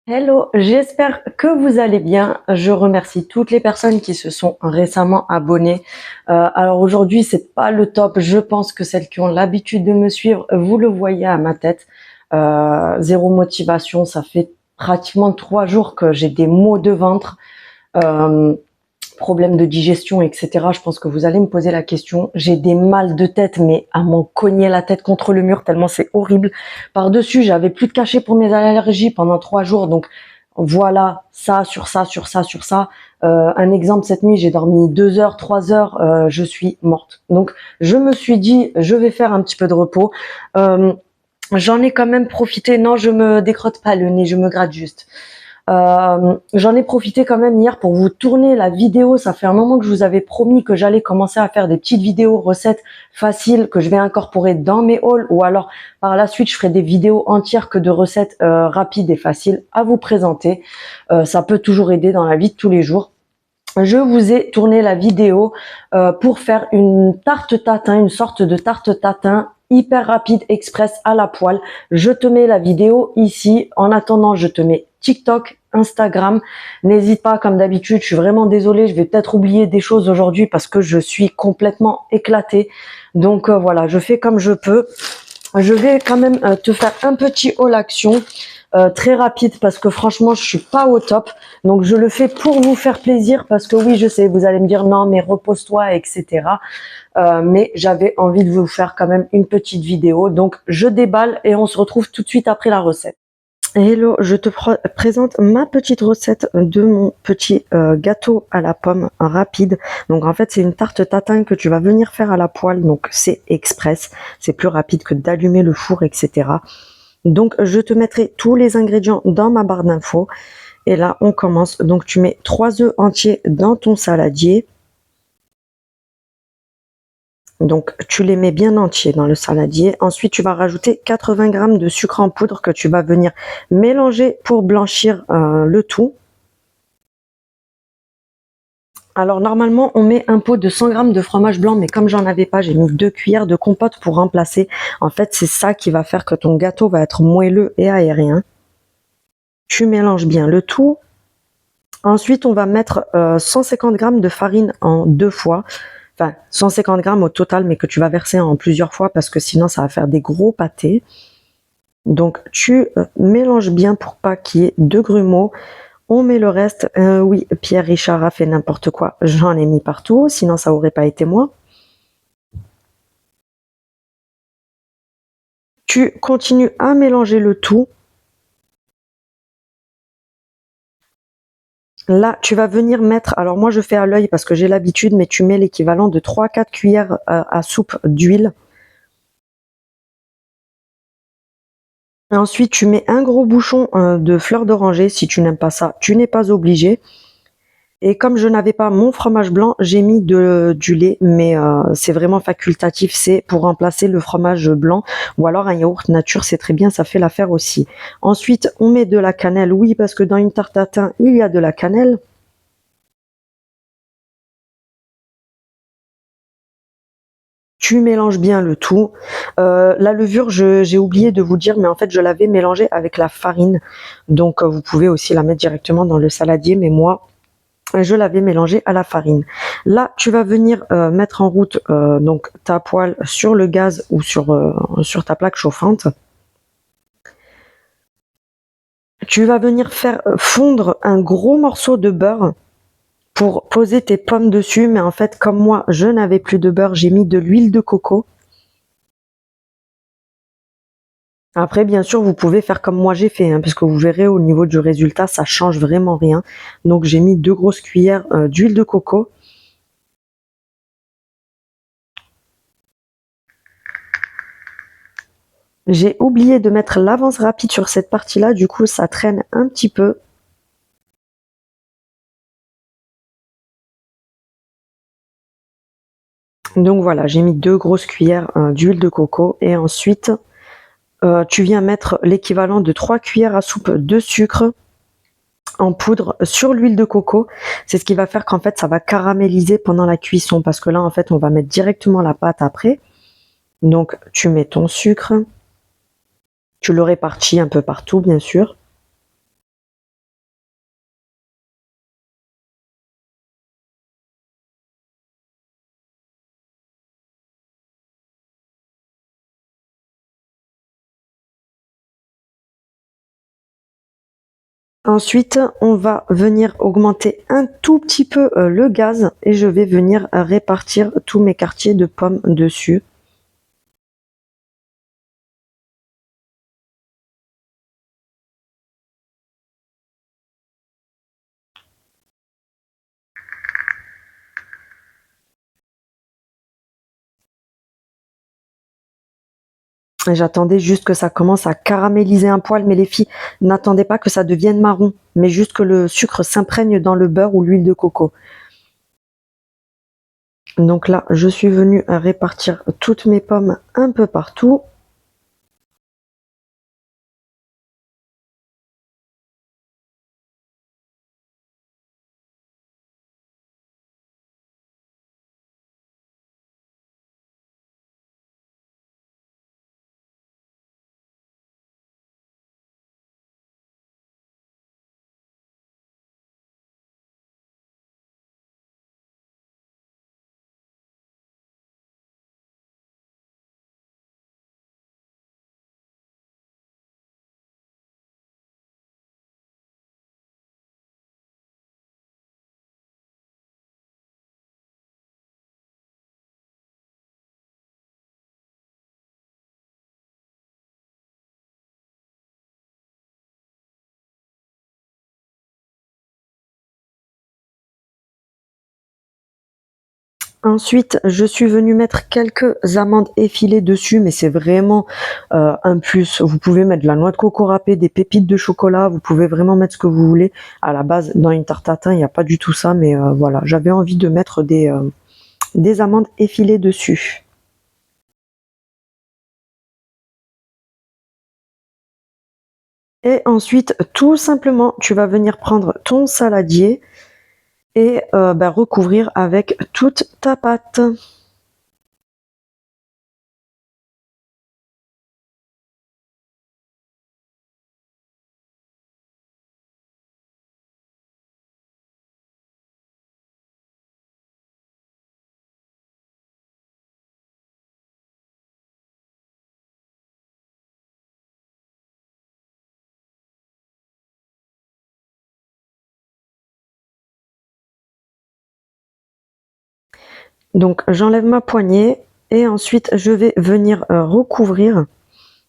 Hello, j'espère que vous allez bien. Je remercie toutes les personnes qui se sont récemment abonnées. Alors aujourd'hui, c'est pas le top. Je pense que celles qui ont l'habitude de me suivre, vous le voyez à ma tête. Zéro motivation. Ça fait pratiquement 3 jours que j'ai des maux de ventre. Problèmes de digestion, etc. Je pense que vous allez me poser la question. J'ai des mal de tête, mais à m'en cogner la tête contre le mur tellement c'est horrible. Par-dessus, j'avais plus de cachet pour mes allergies pendant 3 jours. Donc voilà, ça, sur ça, sur ça, sur ça. Un exemple, cette nuit, j'ai dormi 2 heures, 3 heures, je suis morte. Donc je me suis dit, je vais faire un petit peu de repos. J'en ai quand même profité. Non, je me décrotte pas le nez, je me gratte juste. J'en ai profité quand même hier pour vous tourner la vidéo. Ça fait un moment que je vous avais promis que j'allais commencer à faire des petites vidéos recettes faciles que je vais incorporer dans mes hauls, ou alors par la suite je ferai des vidéos entières que de recettes rapides et faciles à vous présenter. Ça peut toujours aider dans la vie de tous les jours. Je vous ai tourné la vidéo pour faire une tarte tatin, une sorte de tarte tatin hyper rapide, express à la poêle. Je te mets la vidéo ici. En attendant, je te mets TikTok, Instagram. N'hésite pas, comme d'habitude, je suis vraiment désolée, je vais peut-être oublier des choses aujourd'hui parce que je suis complètement éclatée. Donc voilà, je fais comme je peux. Je vais quand même te faire un petit haul action. Très rapide parce que franchement je suis pas au top, donc je le fais pour vous faire plaisir parce que oui, je sais, vous allez me dire non mais repose-toi, etc. Mais j'avais envie de vous faire quand même une petite vidéo, donc je déballe et on se retrouve tout de suite après la recette. Hello, je te présente ma petite recette de mon petit gâteau à la pomme rapide. Donc en fait c'est une tarte tatin que tu vas venir faire à la poêle, donc c'est express, c'est plus rapide que d'allumer le four, etc. Donc je te mettrai tous les ingrédients dans ma barre d'infos. Et là on commence. Donc tu mets 3 œufs entiers dans ton saladier. Donc tu les mets bien entiers dans le saladier. Ensuite tu vas rajouter 80 g de sucre en poudre que tu vas venir mélanger pour blanchir le tout. Alors normalement on met un pot de 100 g de fromage blanc, mais comme j'en avais pas, j'ai mis 2 cuillères de compote pour remplacer. En fait c'est ça qui va faire que ton gâteau va être moelleux et aérien. Tu mélanges bien le tout. Ensuite on va mettre 150 g de farine en 2 fois. Enfin 150 g au total, mais que tu vas verser en plusieurs fois parce que sinon ça va faire des gros pâtés. Donc tu mélanges bien pour pas qu'il y ait de grumeaux. On met le reste. Oui, Pierre Richard a fait n'importe quoi. J'en ai mis partout, sinon ça aurait pas été moi. Tu continues à mélanger le tout. Là, tu vas venir mettre, alors moi je fais à l'œil parce que j'ai l'habitude, mais tu mets l'équivalent de 3-4 cuillères à soupe d'huile. Ensuite, tu mets un gros bouchon de fleur d'oranger. Si tu n'aimes pas ça, tu n'es pas obligé. Et comme je n'avais pas mon fromage blanc, j'ai mis du lait, mais c'est vraiment facultatif, c'est pour remplacer le fromage blanc, ou alors un yaourt nature, c'est très bien, ça fait l'affaire aussi. Ensuite, on met de la cannelle, oui, parce que dans une tarte tatin, il y a de la cannelle. Tu mélanges bien le tout. La levure, j'ai oublié de vous dire, mais en fait, je l'avais mélangée avec la farine. Donc, vous pouvez aussi la mettre directement dans le saladier, mais moi, je l'avais mélangée à la farine. Là, tu vas venir mettre en route donc ta poêle sur le gaz ou sur ta plaque chauffante. Tu vas venir faire fondre un gros morceau de beurre pour poser tes pommes dessus, mais en fait, comme moi, je n'avais plus de beurre, j'ai mis de l'huile de coco. Après, bien sûr, vous pouvez faire comme moi j'ai fait, hein, parce que vous verrez au niveau du résultat, ça change vraiment rien. Donc, j'ai mis 2 grosses cuillères d'huile de coco. J'ai oublié de mettre l'avance rapide sur cette partie-là, du coup, ça traîne un petit peu. Donc voilà, j'ai mis 2 grosses cuillères d'huile de coco et ensuite tu viens mettre l'équivalent de 3 cuillères à soupe de sucre en poudre sur l'huile de coco. C'est ce qui va faire qu'en fait ça va caraméliser pendant la cuisson, parce que là en fait on va mettre directement la pâte après. Donc tu mets ton sucre, Tu le répartis un peu partout, bien sûr. Ensuite, on va venir augmenter un tout petit peu le gaz et je vais venir répartir tous mes quartiers de pommes dessus. J'attendais juste que ça commence à caraméliser un poil, mais les filles, n'attendez pas que ça devienne marron, mais juste que le sucre s'imprègne dans le beurre ou l'huile de coco. Donc là, je suis venue répartir toutes mes pommes un peu partout. Ensuite, je suis venue mettre quelques amandes effilées dessus, mais c'est vraiment un plus. Vous pouvez mettre de la noix de coco râpée, des pépites de chocolat, vous pouvez vraiment mettre ce que vous voulez. À la base, dans une tarte tatin, il n'y a pas du tout ça, mais voilà, j'avais envie de mettre des amandes effilées dessus. Et ensuite, tout simplement, tu vas venir prendre ton saladier et recouvrir avec toute ta pâte. Donc j'enlève ma poignée et ensuite je vais venir recouvrir.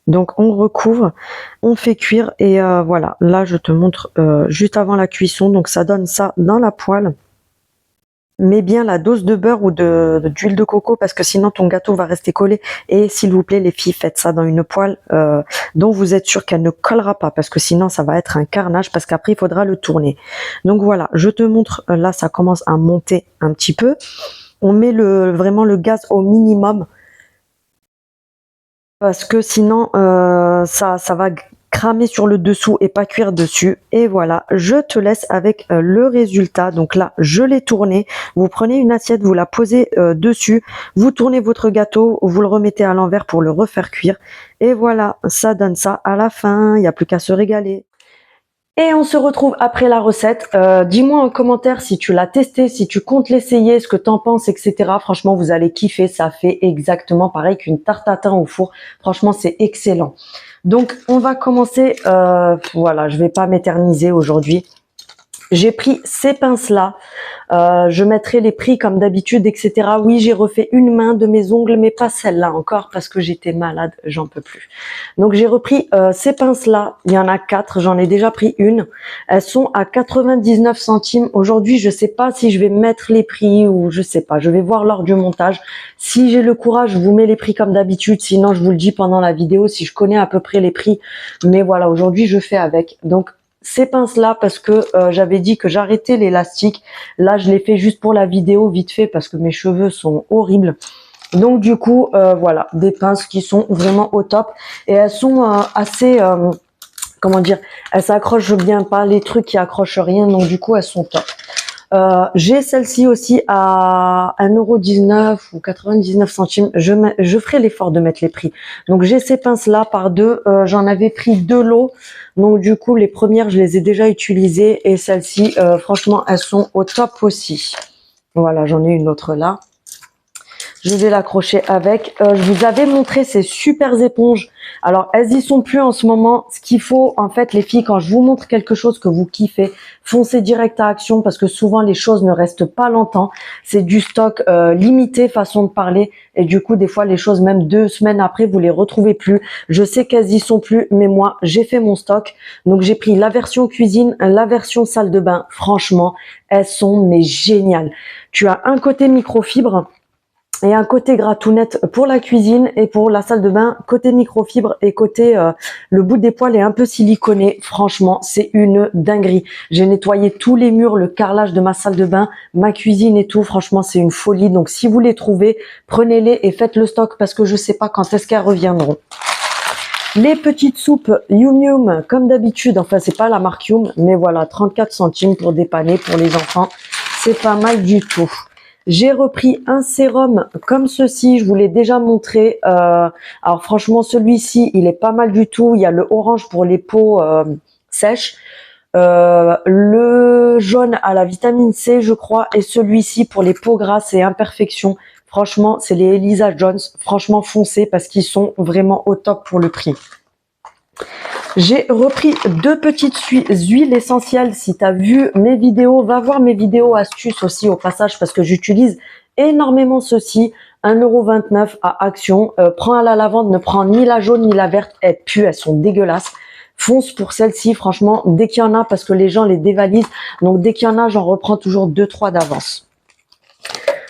Donc on recouvre, on fait cuire et voilà, là je te montre juste avant la cuisson, donc ça donne ça dans la poêle. Mets bien la dose de beurre ou d'huile de coco parce que sinon ton gâteau va rester collé. Et s'il vous plaît les filles, faites ça dans une poêle dont vous êtes sûr qu'elle ne collera pas parce que sinon ça va être un carnage parce qu'après il faudra le tourner. Donc voilà, je te montre, là ça commence à monter un petit peu. On met vraiment le gaz au minimum parce que sinon ça va cramer sur le dessous et pas cuire dessus. Et voilà, je te laisse avec le résultat. Donc là, je l'ai tourné. Vous prenez une assiette, vous la posez dessus, vous tournez votre gâteau, vous le remettez à l'envers pour le refaire cuire. Et voilà, ça donne ça à la fin. Il n'y a plus qu'à se régaler. Et on se retrouve après la recette. Dis-moi en commentaire si tu l'as testé, si tu comptes l'essayer, ce que t'en penses, etc. Franchement, vous allez kiffer. Ça fait exactement pareil qu'une tarte tatin au four. Franchement, c'est excellent. Donc, on va commencer. Voilà, je vais pas m'éterniser aujourd'hui. J'ai pris ces pinces-là. Je mettrai les prix comme d'habitude, etc. Oui, j'ai refait une main de mes ongles, mais pas celle-là encore parce que j'étais malade, j'en peux plus. Donc j'ai repris ces pinces-là. Il y en a 4, j'en ai déjà pris une. Elles sont à 99 centimes. Aujourd'hui, je sais pas si je vais mettre les prix ou je sais pas. Je vais voir lors du montage. Si j'ai le courage, je vous mets les prix comme d'habitude. Sinon, je vous le dis pendant la vidéo si je connais à peu près les prix. Mais voilà, aujourd'hui, je fais avec. Donc ces pinces là parce que j'avais dit que j'arrêtais l'élastique. Là je l'ai fait juste pour la vidéo vite fait parce que mes cheveux sont horribles. Donc du coup voilà, des pinces qui sont vraiment au top et elles sont assez comment dire, elles s'accrochent bien, pas les trucs qui accrochent rien, donc du coup elles sont top. J'ai celle-ci aussi à 1,19 € ou 99 centimes. Je ferai l'effort de mettre les prix. Donc j'ai ces pinces-là par deux. J'en avais pris 2 lots. Donc du coup, les premières, je les ai déjà utilisées. Et celles-ci, franchement, elles sont au top aussi. Voilà, j'en ai une autre là. Je vais l'accrocher avec. Je vous avais montré ces super éponges. Alors, elles y sont plus en ce moment. Ce qu'il faut, en fait, les filles, quand je vous montre quelque chose que vous kiffez, foncez direct à action parce que souvent, les choses ne restent pas longtemps. C'est du stock limité, façon de parler. Et du coup, des fois, les choses, même 2 semaines après, vous les retrouvez plus. Je sais qu'elles y sont plus, mais moi, j'ai fait mon stock. Donc, j'ai pris la version cuisine, la version salle de bain. Franchement, elles sont mais géniales. Tu as un côté microfibre et un côté gratounette pour la cuisine et pour la salle de bain, côté microfibre et côté le bout des poils est un peu siliconé. Franchement, c'est une dinguerie. J'ai nettoyé tous les murs, le carrelage de ma salle de bain, ma cuisine et tout. Franchement, c'est une folie. Donc, si vous les trouvez, prenez-les et faites le stock parce que je sais pas quand est-ce qu'elles reviendront. Les petites soupes Yum Yum, comme d'habitude. Enfin, c'est pas la marque Yum, mais voilà, 34 centimes pour dépanner pour les enfants. C'est pas mal du tout. J'ai repris un sérum comme ceci, je vous l'ai déjà montré. Alors franchement, celui-ci, il est pas mal du tout. Il y a le orange pour les peaux sèches, le jaune à la vitamine C, je crois, et celui-ci pour les peaux grasses et imperfections. Franchement, c'est les Elisa Jones. Franchement, foncez parce qu'ils sont vraiment au top pour le prix. J'ai repris 2 petites huiles essentielles. Si tu as vu mes vidéos, va voir mes vidéos astuces aussi au passage parce que j'utilise énormément ceci. 1,29 € à Action. Prends à la lavande, ne prends ni la jaune ni la verte. Elles puent, elles sont dégueulasses. Fonce pour celle-ci, franchement, dès qu'il y en a, parce que les gens les dévalisent. Donc dès qu'il y en a, j'en reprends toujours 2-3 d'avance.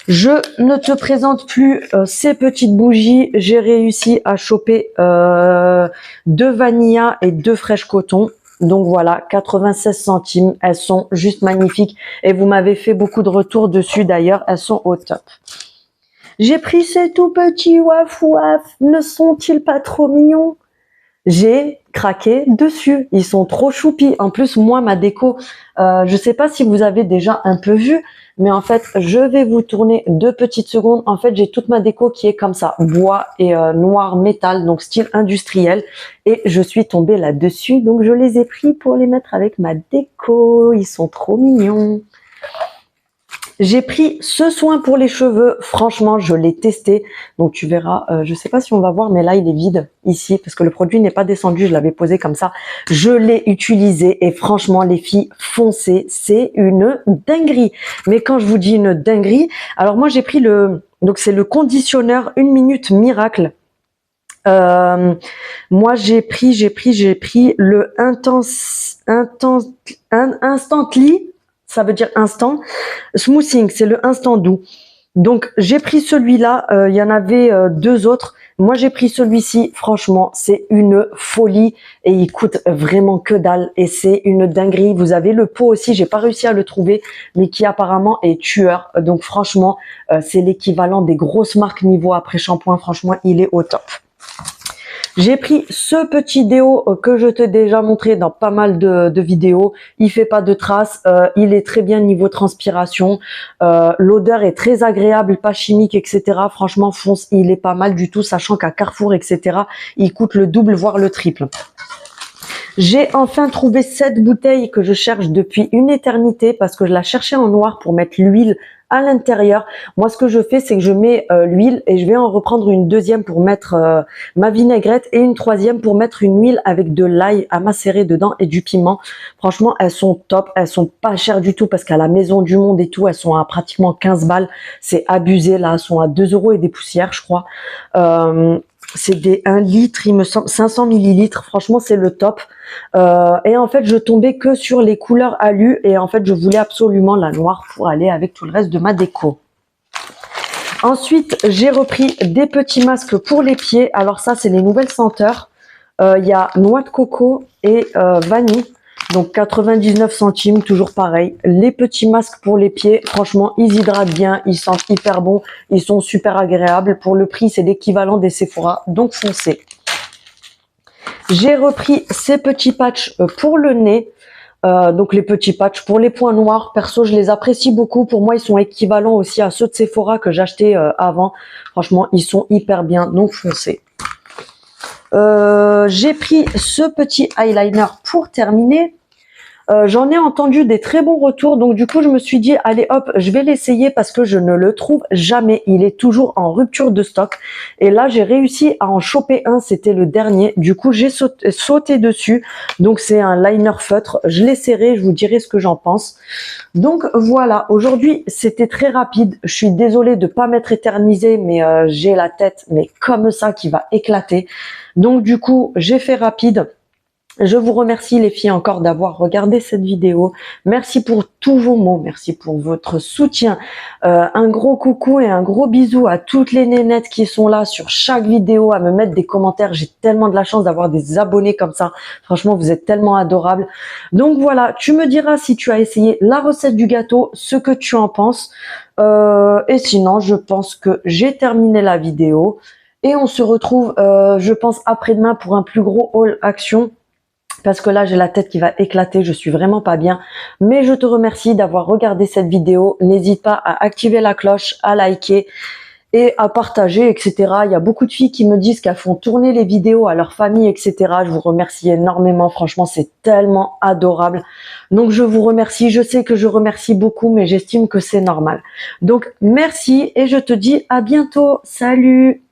Je ne te présente plus ces petites bougies. J'ai réussi à choper 2 vanilla et 2 fraîches coton. Donc voilà, 96 centimes. Elles sont juste magnifiques. Et vous m'avez fait beaucoup de retours dessus d'ailleurs. Elles sont au top. J'ai pris ces tout petits waf waf. Ne sont-ils pas trop mignons? J'ai craqué dessus. Ils sont trop choupis. En plus, moi, ma déco, je sais pas si vous avez déjà un peu vu, mais en fait, je vais vous tourner 2 petites secondes. En fait, j'ai toute ma déco qui est comme ça, bois et noir métal, donc style industriel. Et je suis tombée là-dessus, donc je les ai pris pour les mettre avec ma déco. Ils sont trop mignons. J'ai pris ce soin pour les cheveux. Franchement, je l'ai testé. Donc, tu verras. Je sais pas si on va voir, mais là, il est vide ici parce que le produit n'est pas descendu. Je l'avais posé comme ça. Je l'ai utilisé et franchement, les filles, foncez. C'est une dinguerie. Mais quand je vous dis une dinguerie, alors moi, j'ai pris donc c'est le conditionneur 1 minute miracle. Moi, j'ai pris le Instantly. Ça veut dire instant. Smoothing, c'est le instant doux. Donc, j'ai pris celui-là. Il y en avait 2 autres. Moi, j'ai pris celui-ci. Franchement, c'est une folie. Et il coûte vraiment que dalle. Et c'est une dinguerie. Vous avez le pot aussi. J'ai pas réussi à le trouver. Mais qui apparemment est tueur. Donc, franchement, c'est l'équivalent des grosses marques niveau après-shampoing. Franchement, il est au top. J'ai pris ce petit déo que je t'ai déjà montré dans pas mal de vidéos. Il fait pas de traces. Il est très bien niveau transpiration. L'odeur est très agréable, pas chimique, etc. Franchement, fonce, il est pas mal du tout, sachant qu'à Carrefour, etc., il coûte le double, voire le triple. J'ai enfin trouvé cette bouteille que je cherche depuis une éternité parce que je la cherchais en noir pour mettre l'huile à l'intérieur. Moi, ce que je fais, c'est que je mets l'huile et je vais en reprendre une deuxième pour mettre ma vinaigrette et une troisième pour mettre une huile avec de l'ail à macérer dedans et du piment. Franchement, elles sont top. Elles sont pas chères du tout parce qu'à la Maison du Monde et tout, elles sont à pratiquement 15 balles. C'est abusé. Là, elles sont à 2 € et des poussières, je crois. C'est des 1 litre, il me semble, 500 millilitres. Franchement, c'est le top. Et en fait, je tombais que sur les couleurs alu et en fait, je voulais absolument la noire pour aller avec tout le reste de ma déco. Ensuite, j'ai repris des petits masques pour les pieds. Alors ça, c'est les nouvelles senteurs. Il y a noix de coco et vanille. Donc 99 centimes, toujours pareil. Les petits masques pour les pieds, franchement, ils hydratent bien, ils sentent hyper bon, ils sont super agréables. Pour le prix, c'est l'équivalent des Sephora, donc foncez. J'ai repris ces petits patchs pour le nez. Donc les petits patchs. Pour les points noirs, perso, je les apprécie beaucoup. Pour moi, ils sont équivalents aussi à ceux de Sephora que j'achetais avant. Franchement, ils sont hyper bien, donc foncez. J'ai pris ce petit eyeliner pour terminer. J'en ai entendu des très bons retours, donc du coup je me suis dit allez hop, je vais l'essayer parce que je ne le trouve jamais, il est toujours en rupture de stock. Et là j'ai réussi à en choper un, c'était le dernier, du coup j'ai sauté dessus. Donc c'est un liner feutre, je l'ai serré, je vous dirai ce que j'en pense. Donc voilà, aujourd'hui c'était très rapide, je suis désolée de pas m'être éternisée, mais j'ai la tête mais comme ça qui va éclater. Donc du coup j'ai fait rapide. Je vous remercie les filles encore d'avoir regardé cette vidéo. Merci pour tous vos mots, merci pour votre soutien. Un gros coucou et un gros bisou à toutes les nénettes qui sont là sur chaque vidéo à me mettre des commentaires. J'ai tellement de la chance d'avoir des abonnés comme ça. Franchement, vous êtes tellement adorables. Donc voilà, tu me diras si tu as essayé la recette du gâteau, ce que tu en penses. Et sinon, je pense que j'ai terminé la vidéo. Et on se retrouve, je pense, après-demain pour un plus gros haul action. Parce que là, j'ai la tête qui va éclater, je suis vraiment pas bien. Mais je te remercie d'avoir regardé cette vidéo. N'hésite pas à activer la cloche, à liker et à partager, etc. Il y a beaucoup de filles qui me disent qu'elles font tourner les vidéos à leur famille, etc. Je vous remercie énormément. Franchement, c'est tellement adorable. Donc, je vous remercie. Je sais que je remercie beaucoup, mais j'estime que c'est normal. Donc, merci et je te dis à bientôt. Salut!